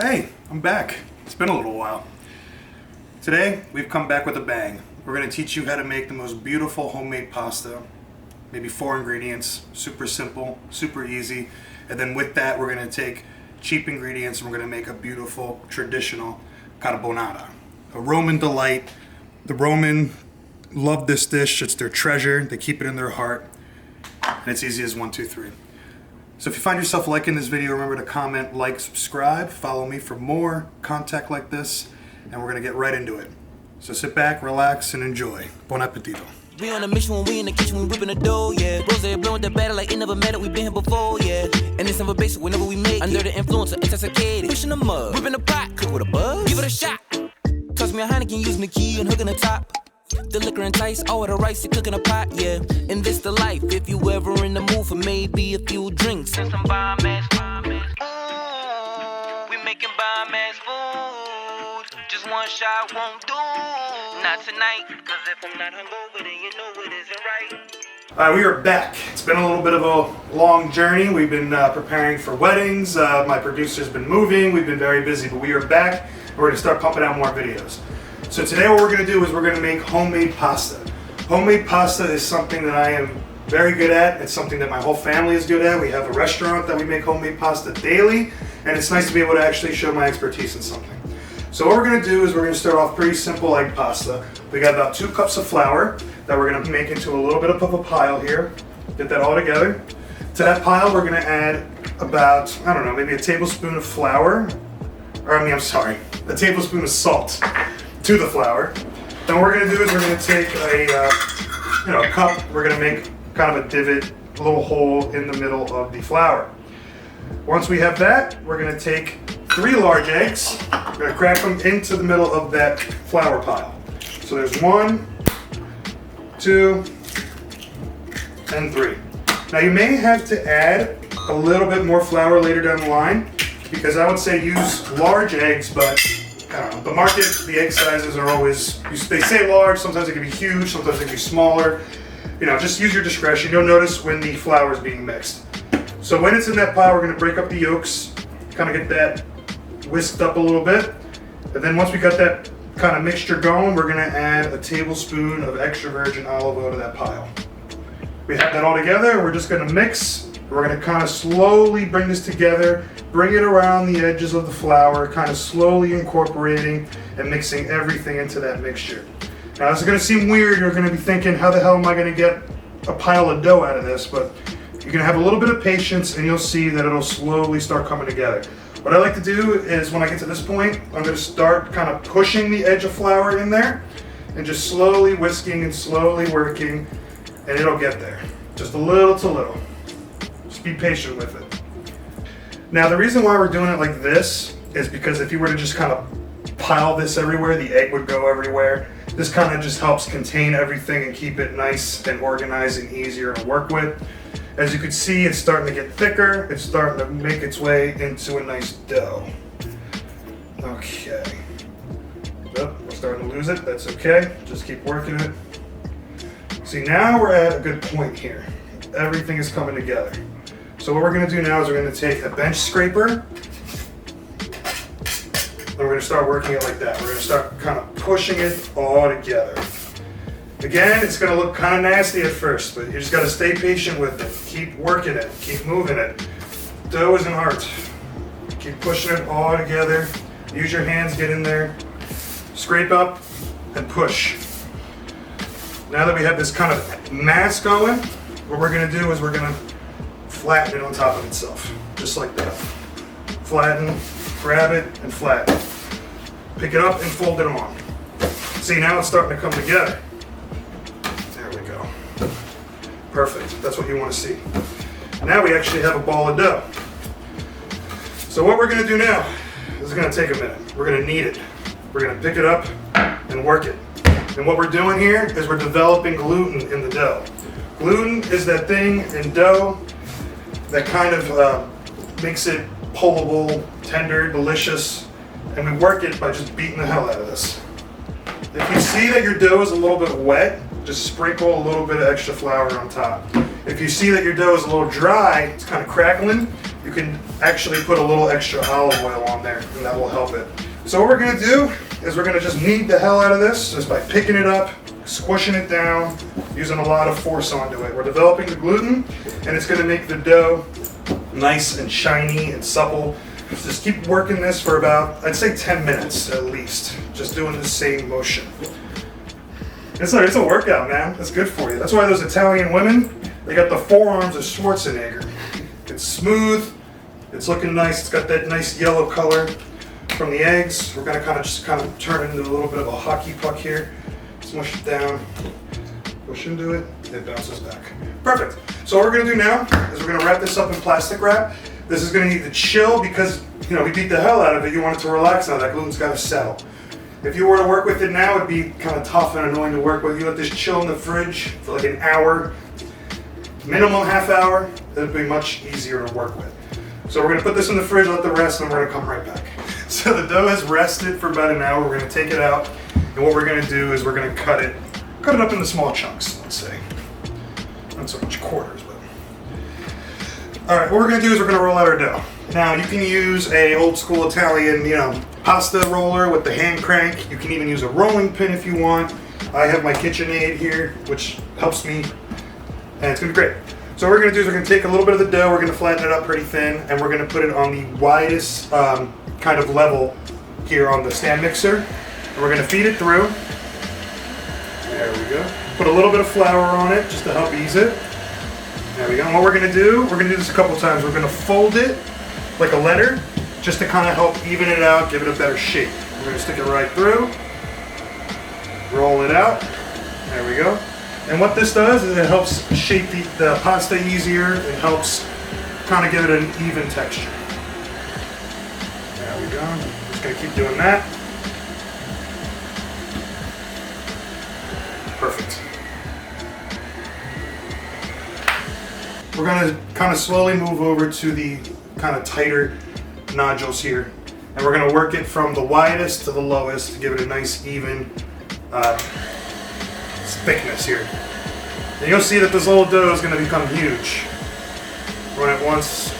Hey, I'm back. It's been a little while. Today, we've come back with a bang. We're going to teach you how to make the most beautiful homemade pasta. Maybe 4 ingredients, super simple, super easy. And then with that, we're going to take cheap ingredients and we're going to make a beautiful, traditional carbonara. A Roman delight. The Roman love this dish. It's their treasure. They keep it in their heart. And it's easy as 1, 2, 3. So if you find yourself liking this video, remember to comment, like, subscribe, follow me for more content like this, and we're gonna get right into it. So sit back, relax, and enjoy. Bon appetito. We on a mission when we in the kitchen, we whipping the dough, yeah. Rose blowing the batter like it never mattered, we been here before, yeah. And it's never basic whenever we make under the influence of intoxicated. Pushing the mud, whipping the pot, cook with a buzz. Give it a shot. Toss me a Heineken using the key and hooking the top. The liquor entice, all of the rice you cook in a pot, yeah. And this the life, if you ever in the mood for maybe a few drinks and some bomb-ass food. We making bomb-ass food. Just one shot won't do. Not tonight, cause if I'm not hungover, then you know it isn't right. All right, we are back. It's been a little bit of a long journey. We've been preparing for weddings. My producer's been moving. We've been very busy, but we are back. We're gonna start pumping out more videos. So today what we're going to do is we're going to make homemade pasta. Homemade pasta is something that I am very good at. It's something that my whole family is good at. We have a restaurant that we make homemade pasta daily, and it's nice to be able to actually show my expertise in something. So what we're going to do is we're going to start off pretty simple egg pasta. We got about 2 cups of flour that we're going to make into a little bit of a pile here. Get that all together. To that pile we're going to add about, I don't know, maybe a tablespoon of flour, a tablespoon of salt to the flour. Then what we're going to do is we're going to take a cup. We're going to make kind of a divot, a little hole in the middle of the flour. Once we have that, we're going to take 3 large eggs. We're going to crack them into the middle of that flour pile. So there's 1, 2, and 3. Now you may have to add a little bit more flour later down the line, because I would say use large eggs, but I don't know, the market, the egg sizes are always, they say large, sometimes it can be huge, sometimes it can be smaller. Just use your discretion. You'll notice when the flour is being mixed. So when it's in that pile, we're going to break up the yolks, kind of get that whisked up a little bit. And then once we got that kind of mixture going, we're going to add a tablespoon of extra virgin olive oil to that pile. We have that all together, we're just going to mix. We're going to kind of slowly bring this together, bring it around the edges of the flour, kind of slowly incorporating and mixing everything into that mixture. Now this is going to seem weird. You're going to be thinking, how the hell am I going to get a pile of dough out of this? But you're going to have a little bit of patience and you'll see that it'll slowly start coming together. What I like to do is when I get to this point, I'm going to start kind of pushing the edge of flour in there and just slowly whisking and slowly working, and it'll get there. Just a little to little. Just be patient with it. Now the reason why we're doing it like this is because if you were to just kind of pile this everywhere, the egg would go everywhere. This kind of just helps contain everything and keep it nice and organized and easier to work with. As you can see, it's starting to get thicker. It's starting to make its way into a nice dough. Okay. Oh, we're starting to lose it. That's okay. Just keep working it. See, now we're at a good point here. Everything is coming together. So what we're going to do now is we're going to take a bench scraper and we're going to start working it like that. We're going to start kind of pushing it all together. Again, it's going to look kind of nasty at first, but you just got to stay patient with it. Keep working it. Keep moving it. Dough isn't art. Keep pushing it all together. Use your hands, get in there. Scrape up and push. Now that we have this kind of mass going, what we're going to do is we're going to flatten it on top of itself, just like that. Flatten, grab it, and flatten. Pick it up and fold it on. See, now it's starting to come together. There we go. Perfect, that's what you want to see. Now we actually have a ball of dough. So what we're going to do now, this is going to take a minute. We're going to knead it. We're going to pick it up and work it. And what we're doing here is we're developing gluten in the dough. Gluten is that thing in dough that kind of makes it pullable, tender, delicious, and we work it by just beating the hell out of this. If you see that your dough is a little bit wet, just sprinkle a little bit of extra flour on top. If you see that your dough is a little dry, it's kind of crackling, you can actually put a little extra olive oil on there, and that will help it. So what we're gonna do is we're gonna just knead the hell out of this just by picking it up, squishing it down, using a lot of force onto it. We're developing the gluten, and it's gonna make the dough nice and shiny and supple. Just keep working this for about, I'd say 10 minutes at least, just doing the same motion. It's a workout, man. It's good for you. That's why those Italian women, they got the forearms of Schwarzenegger. It's smooth, it's looking nice, it's got that nice yellow color from the eggs. We're gonna kind of turn it into a little bit of a hockey puck here. Smush it down, push into it, it bounces back. Perfect. So what we're gonna do now is we're gonna wrap this up in plastic wrap. This is gonna need to chill because, you know, we beat the hell out of it. You want it to relax now. That gluten's gotta settle. If you were to work with it now, it'd be kind of tough and annoying to work with. You let this chill in the fridge for like an hour, minimum half hour. It'll be much easier to work with. So we're gonna put this in the fridge, let it rest, and we're gonna come right back. So the dough has rested for about an hour. We're gonna take it out, and what we're gonna do is we're gonna cut it up into small chunks, let's say. Not so much quarters, but. All right, what we're gonna do is we're gonna roll out our dough. Now you can use a old school Italian, you know, pasta roller with the hand crank. You can even use a rolling pin if you want. I have my KitchenAid here, which helps me, and it's gonna be great. So what we're gonna do is we're gonna take a little bit of the dough, we're gonna flatten it up pretty thin, and we're gonna put it on the widest kind of level here on the stand mixer. And we're gonna feed it through. There we go. Put a little bit of flour on it just to help ease it. There we go. And what we're gonna do this a couple times. We're gonna fold it like a letter, just to kind of help even it out, give it a better shape. We're gonna stick it right through, roll it out, there we go. And what this does is it helps shape the pasta easier, it helps kind of give it an even texture. There we go, just gonna keep doing that. Perfect. We're gonna kind of slowly move over to the kind of tighter nodules here, and we're going to work it from the widest to the lowest to give it a nice even thickness here. And you'll see that this little dough is going to become huge. Run it once,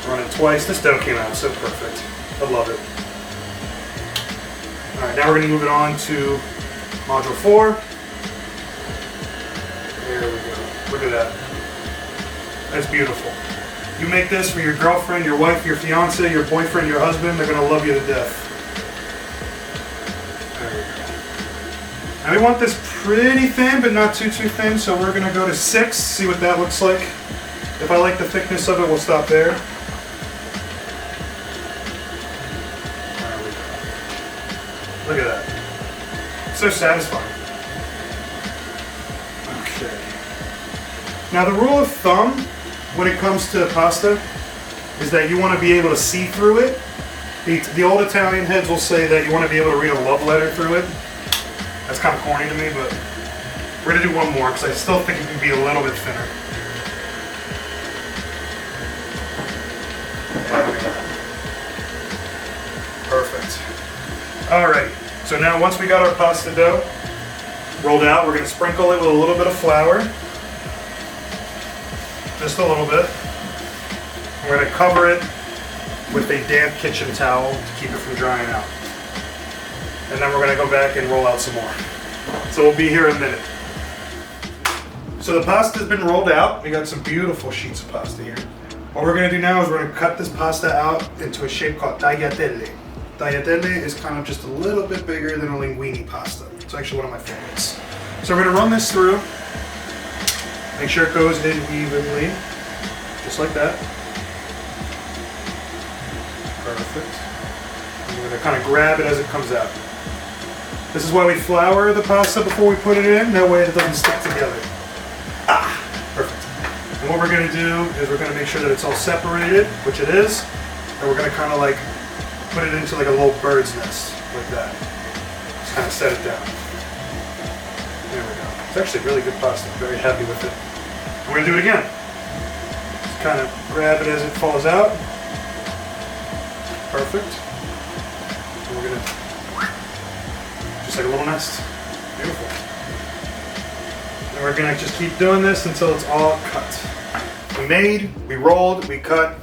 run it twice. This dough came out so perfect. I love it. Alright, now we're going to move it on to module 4. There we go. Look at that. That's beautiful. You make this for your girlfriend, your wife, your fiance, your boyfriend, your husband, they're gonna love you to death. There we go. Now we want this pretty thin, but not too thin, so we're gonna go to 6, see what that looks like. If I like the thickness of it, we'll stop there. There we go. Look at that. So satisfying. Okay. Now the rule of thumb when it comes to pasta is that you want to be able to see through it. The old Italian heads will say that you want to be able to read a love letter through it. That's kind of corny to me, but we're going to do one more because I still think it can be a little bit thinner. Perfect. Alright, so now once we got our pasta dough rolled out, we're going to sprinkle it with a little bit of flour. Just a little bit. We're going to cover it with a damp kitchen towel to keep it from drying out. And then we're going to go back and roll out some more. So we'll be here in a minute. So the pasta's been rolled out. We got some beautiful sheets of pasta here. What we're going to do now is we're going to cut this pasta out into a shape called tagliatelle. Tagliatelle is kind of just a little bit bigger than a linguine pasta. It's actually one of my favorites. So we're going to run this through. Make sure it goes in evenly, just like that. Perfect. And we're going to kind of grab it as it comes out. This is why we flour the pasta before we put it in, that way it doesn't stick together. Perfect. And what we're going to do is we're going to make sure that it's all separated, which it is, and we're going to kind of like put it into like a little bird's nest, like that. Just kind of set it down. There we go. It's actually really good pasta. I'm very happy with it. We're going to do it again. Just kind of grab it as it falls out. Perfect. And we're going to, just like a little nest. Beautiful. And we're going to just keep doing this until it's all cut. We made, we rolled, we cut,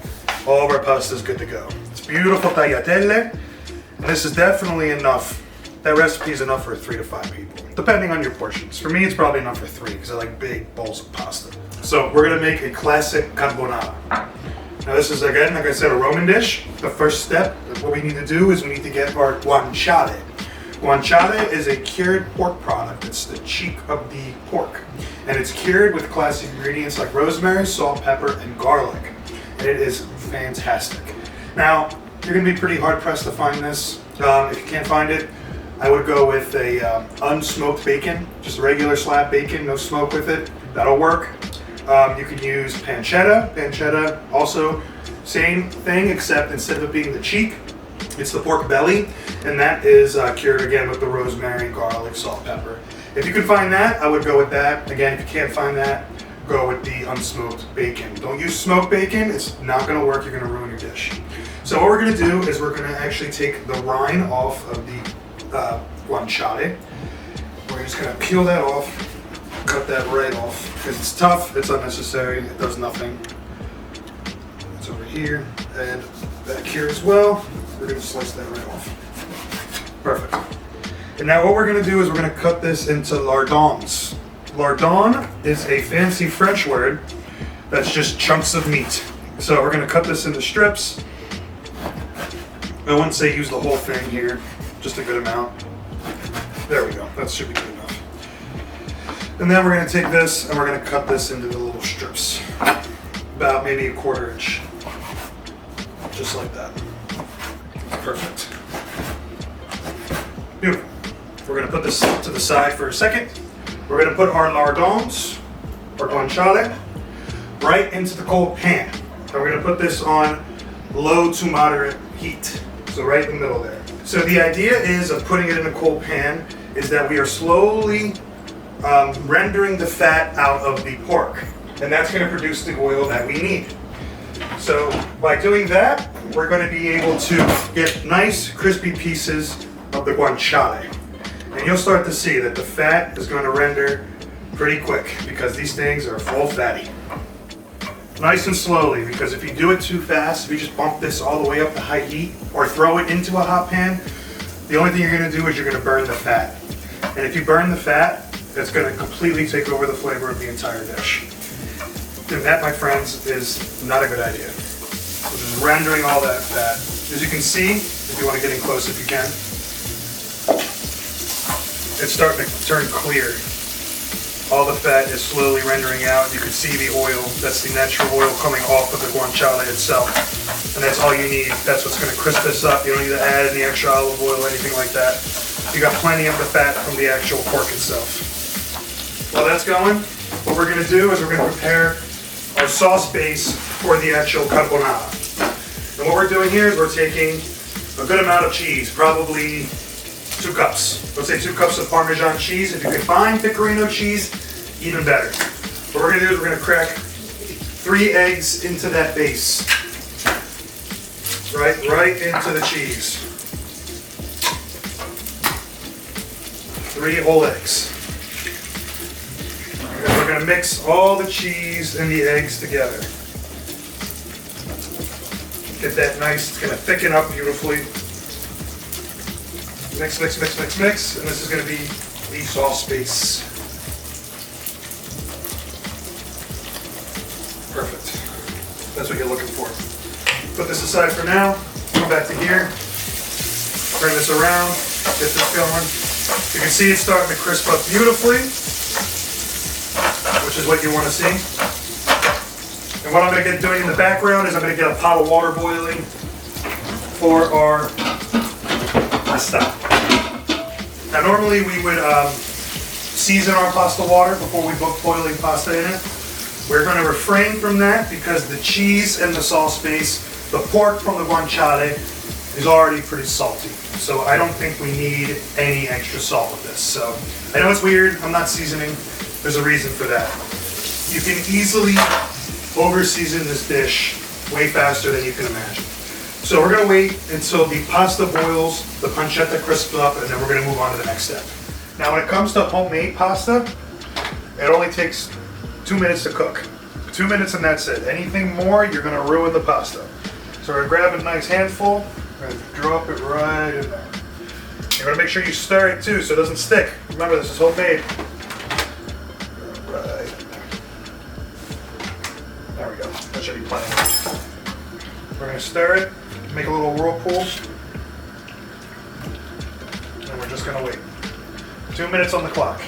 all of our pasta is good to go. It's beautiful tagliatelle, and this is definitely enough. That recipe is enough for 3 to 5 people, depending on your portions. For me, it's probably enough for 3 because I like big bowls of pasta. So we're gonna make a classic carbonara. Now this is, again, like I said, a Roman dish. The first step, what we need to do is we need to get our guanciale. Guanciale is a cured pork product. It's the cheek of the pork. And it's cured with classic ingredients like rosemary, salt, pepper, and garlic. And it is fantastic. Now, you're gonna be pretty hard pressed to find this. If you can't find it, I would go with a unsmoked bacon, just regular slab bacon, no smoke with it. That'll work. You can use pancetta. Pancetta, also same thing, except instead of it being the cheek, it's the pork belly, and that is cured again with the rosemary, garlic, salt, pepper. If you can find that, I would go with that. Again, if you can't find that, go with the unsmoked bacon. Don't use smoked bacon, it's not gonna work, you're gonna ruin your dish. So what we're gonna do is we're gonna actually take the rind off of the guanciale. We're just gonna peel that off, cut that right off, because it's tough, it's unnecessary, it does nothing. It's over here, and back here as well. We're gonna slice that right off. Perfect. And now what we're gonna do is we're gonna cut this into lardons. Lardon is a fancy French word that's just chunks of meat. So we're gonna cut this into strips. I wouldn't say use the whole thing here, just a good amount. There we go, that should be good enough. And then we're gonna take this and we're gonna cut this into the little strips. About maybe a 1/4 inch. Just like that. Perfect. Beautiful. We're gonna put this to the side for a second. We're gonna put our lardons, or guanciale, right into the cold pan. And we're gonna put this on low to moderate heat. So right in the middle there. So the idea is of putting it in a cold pan is that we are slowly rendering the fat out of the pork. And that's gonna produce the oil that we need. So by doing that, we're going to be able to get nice crispy pieces of the guanciale. And you'll start to see that the fat is going to render pretty quick because these things are full fatty. Nice and slowly, because if you do it too fast, if you just bump this all the way up to high heat or throw it into a hot pan, the only thing you're going to do is you're going to burn the fat. And if you burn the fat, it's going to completely take over the flavor of the entire dish. And that, my friends, is not a good idea. So just rendering all that fat. As you can see, if you want to get in close if you can, it's starting to turn clear. All the fat is slowly rendering out. You can see the oil. That's the natural oil coming off of the guanciale itself. And that's all you need. That's what's going to crisp this up. You don't need to add any extra olive oil or anything like that. You got plenty of the fat from the actual pork itself. While that's going, what we're going to do is we're going to prepare our sauce base for the actual carbonara. And what we're doing here is we're taking a good amount of cheese, probably 2 cups. Let's say 2 cups of Parmesan cheese. If you can find Pecorino cheese, even better. What we're gonna do is we're gonna crack 3 eggs into that base. Right into the cheese. 3 whole eggs. And we're going to mix all the cheese and the eggs together. Get that nice, it's going to thicken up beautifully. Mix, mix, mix, mix, mix, and this is going to be the sauce base. Perfect. That's what you're looking for. Put this aside for now. Come back to here. Turn this around. Get this going. You can see it's starting to crisp up beautifully, which is what you want to see. And what I'm going to get doing in the background is I'm going to get a pot of water boiling for our pasta. Now normally we would season our pasta water before we put boiling pasta in it. We're going to refrain from that because the cheese and the sauce base, the pork from the guanciale, is already pretty salty. So I don't think we need any extra salt with this. So I know it's weird, I'm not seasoning. There's a reason for that. You can easily over-season this dish way faster than you can imagine. So we're gonna wait until the pasta boils, the pancetta crisps up, and then we're gonna move on to the next step. Now when it comes to homemade pasta, it only takes 2 minutes to cook. 2 minutes and that's it. Anything more, you're gonna ruin the pasta. So we're gonna grab a nice handful and drop it right in there. You're gonna make sure you stir it too so it doesn't stick. Remember, this is homemade. Right in there. There we go. That should be plenty. We're gonna stir it, make a little whirlpool, and we're just gonna wait. 2 minutes on the clock.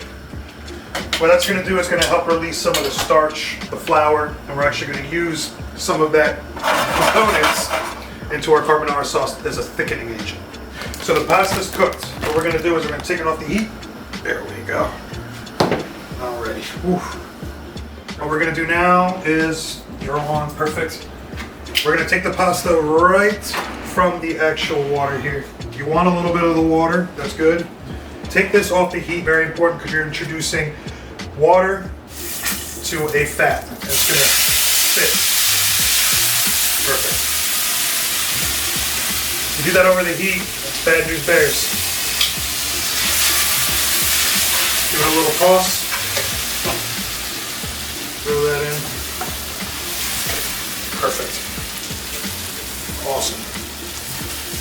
What that's gonna do is gonna help release some of the starch, the flour, and we're actually gonna use some of that components into our carbonara sauce as a thickening agent. So the pasta's cooked. What we're gonna do is we're gonna take it off the heat. There we go. Alrighty. Oof. What we're gonna do now is, you're on, perfect. We're gonna take the pasta right from the actual water here. You want a little bit of the water, that's good. Take this off the heat, very important because you're introducing water to a fat. And it's gonna sit. Perfect. You do that over the heat, that's bad news bears. Give it a little toss. Throw that in. Perfect. Awesome.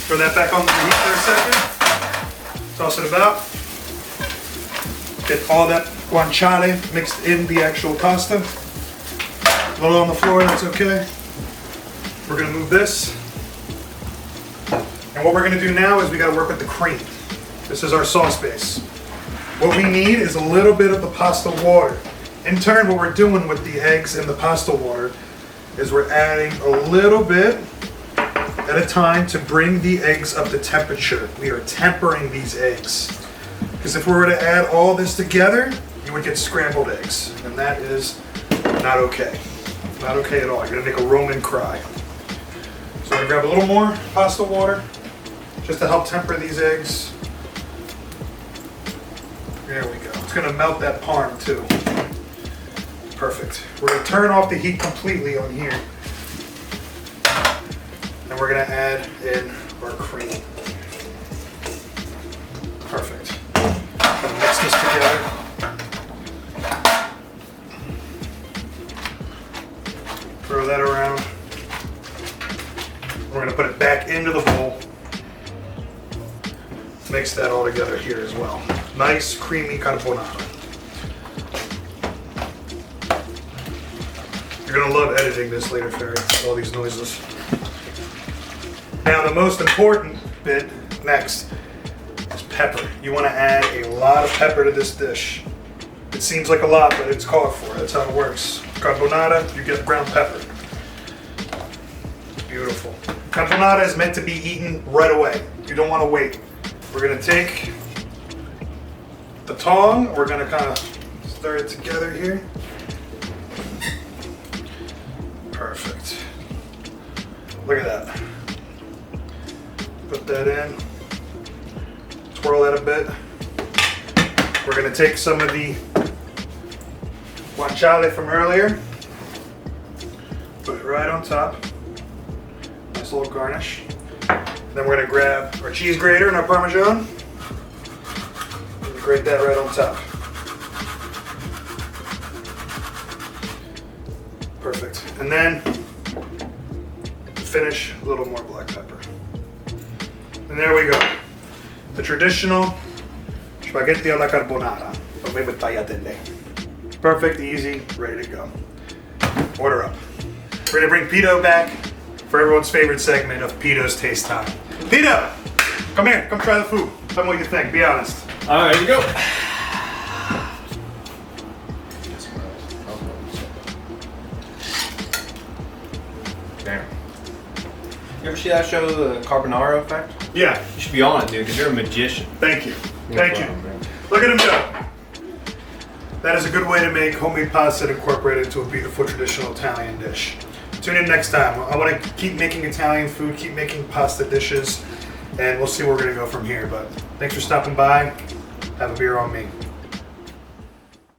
Throw that back on the heat for a second. Toss it about. Get all that guanciale mixed in the actual pasta. A little on the floor, that's okay. We're gonna move this. And what we're gonna do now is we gotta work with the cream. This is our sauce base. What we need is a little bit of the pasta water. In turn, what we're doing with the eggs and the pasta water is we're adding a little bit at a time to bring the eggs up to temperature. We are tempering these eggs. Because if we were to add all this together, you would get scrambled eggs. And that is not okay. Not okay at all. You're gonna make a Roman cry. So I'm gonna grab a little more pasta water just to help temper these eggs. There we go. It's gonna melt that parm too. Perfect. We're gonna turn off the heat completely on here. And we're gonna add in our cream. Perfect. Gonna mix this together. Throw that around. We're gonna put it back into the bowl. Mix that all together here as well. Nice creamy carbonara. You're gonna love editing this later, Ferry. All these noises. Now the most important bit next is pepper. You want to add a lot of pepper to this dish. It seems like a lot, but it's called for. That's how it works. Carbonara, you get ground pepper. Beautiful. Carbonara is meant to be eaten right away. You don't want to wait. We're gonna take the tongue. We're gonna kind of stir it together here. Perfect. Look at that. Put that in. Twirl that a bit. We're gonna take some of the guanciale from earlier. Put it right on top. Nice little garnish. Then we're gonna grab our cheese grater and our Parmesan. And grate that right on top. Perfect. And then finish a little more black pepper. And there we go. The traditional spaghetti alla carbonara, but made with tagliatelle. Perfect, easy, ready to go. Order up. We're gonna bring Pito back for everyone's favorite segment of Pito's Taste Time. Pito, come here, come try the food. Tell me what you think, be honest. All right, here we go. Damn. You ever see that show, The Carbonara Effect? Yeah, You should be on it, dude, because you're a magician. thank you. No Thank problem, you. man. Look at him go. That is a good way to make homemade pasta and incorporate it into a beautiful traditional Italian dish. Tune in next time. I want to keep making Italian food, keep making pasta dishes, and we'll see where we're going to go from here. But thanks for stopping by. Have a beer on me.